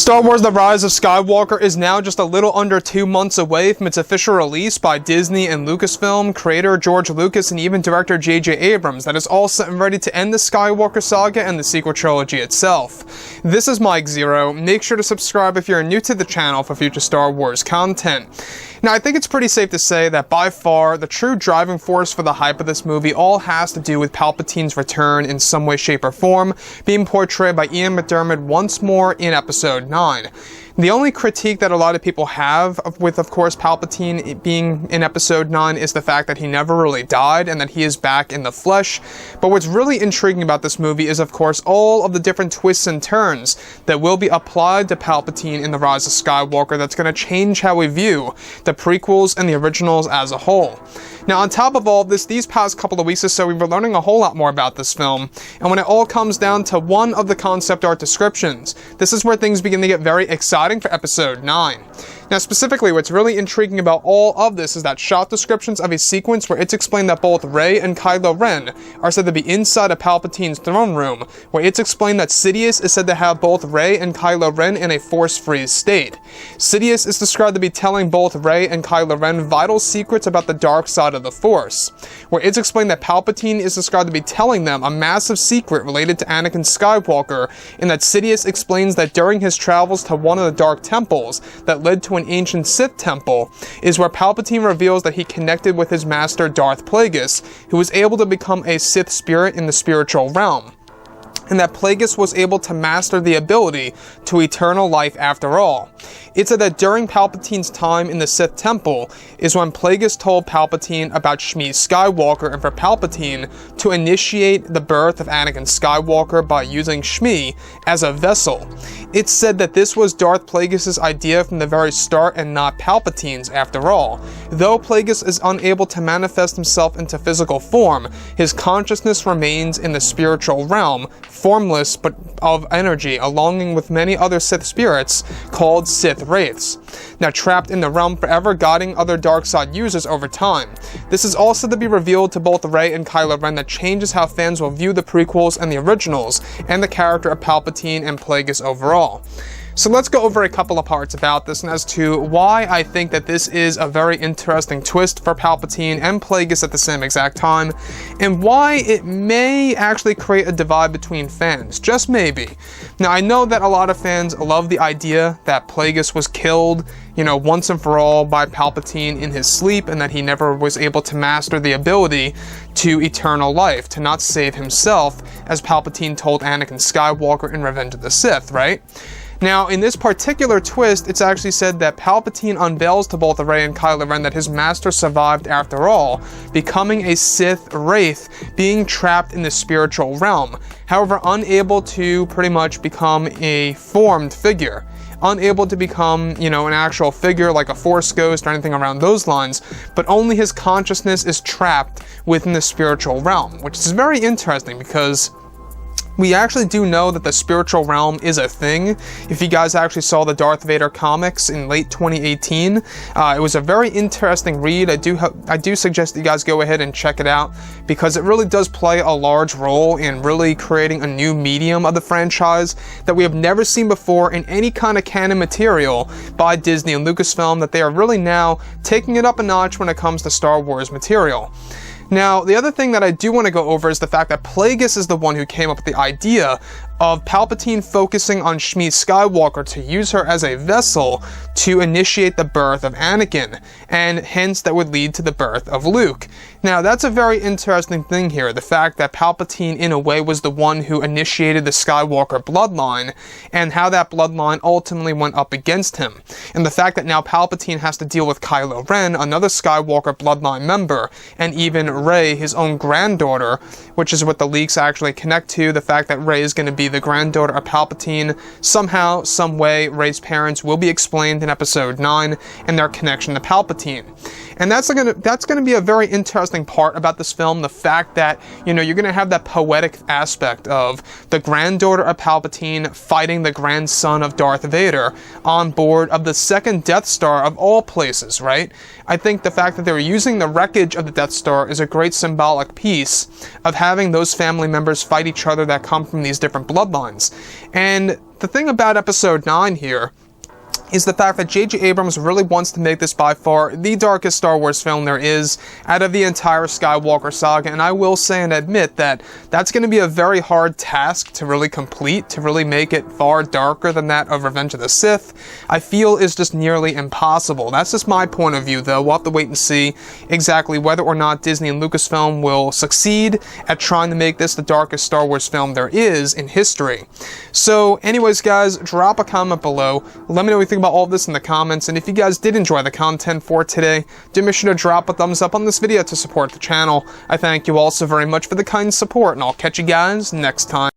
Star Wars The Rise of Skywalker is now just a little under 2 months away from its official release by Disney and Lucasfilm, creator George Lucas, and even director J.J. Abrams, that is all set and ready to end the Skywalker saga and the sequel trilogy itself. This is Mike Zero. Make sure to subscribe if you're new to the channel for future Star Wars content. Now, I think it's pretty safe to say that by far, the true driving force for the hype of this movie all has to do with Palpatine's return in some way, shape, or form, being portrayed by Ian McDiarmid once more in Episode 9. The only critique that a lot of people have with, of course, Palpatine being in Episode 9 is the fact that he never really died and that he is back in the flesh. But what's really intriguing about this movie is, of course, all of the different twists and turns that will be applied to Palpatine in The Rise of Skywalker that's going to change how we view the prequels and the originals as a whole. Now, on top of all of this, these past couple of weeks or so, we've been learning a whole lot more about this film, and when it all comes down to one of the concept art descriptions, this is where things begin to get very exciting for Episode 9. Now, specifically, what's really intriguing about all of this is that shot descriptions of a sequence where it's explained that both Rey and Kylo Ren are said to be inside of Palpatine's throne room, where it's explained that Sidious is said to have both Rey and Kylo Ren in a force-freeze state. Sidious is described to be telling both Rey and Kylo Ren vital secrets about the dark side of the Force, where it's explained that Palpatine is described to be telling them a massive secret related to Anakin Skywalker, and that Sidious explains that during his travels to one of the Dark Temples that led to an ancient Sith temple is where Palpatine reveals that he connected with his master Darth Plagueis, who was able to become a Sith spirit in the spiritual realm, and that Plagueis was able to master the ability to eternal life after all. It's said that during Palpatine's time in the Sith Temple is when Plagueis told Palpatine about Shmi Skywalker and for Palpatine to initiate the birth of Anakin Skywalker by using Shmi as a vessel. It's said that this was Darth Plagueis' idea from the very start and not Palpatine's after all. Though Plagueis is unable to manifest himself into physical form, his consciousness remains in the spiritual realm, formless but of energy, along with many other Sith spirits called Sith Wraiths, now trapped in the realm forever, guiding other dark side users over time. This is also to be revealed to both Rey and Kylo Ren that changes how fans will view the prequels and the originals, and the character of Palpatine and Plagueis overall. So let's go over a couple of parts about this and as to why I think that this is a very interesting twist for Palpatine and Plagueis at the same exact time, and why it may actually create a divide between fans, just maybe. Now, I know that a lot of fans love the idea that Plagueis was killed, once and for all by Palpatine in his sleep, and that he never was able to master the ability to eternal life, to not save himself, as Palpatine told Anakin Skywalker in Revenge of the Sith, right? Now, in this particular twist, it's actually said that Palpatine unveils to both Rey and Kylo Ren that his master survived after all, becoming a Sith Wraith, being trapped in the spiritual realm, however unable to pretty much become a formed figure. Unable to become, an actual figure like a Force ghost or anything around those lines, but only his consciousness is trapped within the spiritual realm, which is very interesting because we actually do know that the spiritual realm is a thing. If you guys actually saw the Darth Vader comics in late 2018, it was a very interesting read. I do suggest that you guys go ahead and check it out, because it really does play a large role in really creating a new medium of the franchise that we have never seen before in any kind of canon material by Disney and Lucasfilm, that they are really now taking it up a notch when it comes to Star Wars material. Now, the other thing that I do want to go over is the fact that Plagueis is the one who came up with the idea of Palpatine focusing on Shmi Skywalker to use her as a vessel to initiate the birth of Anakin, and hence that would lead to the birth of Luke. Now, that's a very interesting thing here, the fact that Palpatine in a way was the one who initiated the Skywalker bloodline, and how that bloodline ultimately went up against him. And the fact that now Palpatine has to deal with Kylo Ren, another Skywalker bloodline member, and even Rey, his own granddaughter, which is what the leaks actually connect to, the fact that Rey is going to be the granddaughter of Palpatine. Somehow, some way, Rey's parents will be explained in Episode 9 and their connection to Palpatine. And that's gonna be a very interesting part about this film, the fact that, you're gonna have that poetic aspect of the granddaughter of Palpatine fighting the grandson of Darth Vader on board of the second Death Star of all places, right? I think the fact that they were using the wreckage of the Death Star is a great symbolic piece of having those family members fight each other that come from these different bloodlines. And the thing about Episode 9 here is the fact that J.J. Abrams really wants to make this by far the darkest Star Wars film there is out of the entire Skywalker saga, and I will say and admit that that's going to be a very hard task to really complete, to really make it far darker than that of Revenge of the Sith. I feel is just nearly impossible. That's just my point of view, though. We'll have to wait and see exactly whether or not Disney and Lucasfilm will succeed at trying to make this the darkest Star Wars film there is in history. So, anyways, guys, drop a comment below. Let me know what you think about all of this in the comments, and if you guys did enjoy the content for today, do make sure to drop a thumbs up on this video to support the channel. I thank you all so very much for the kind support, and I'll catch you guys next time.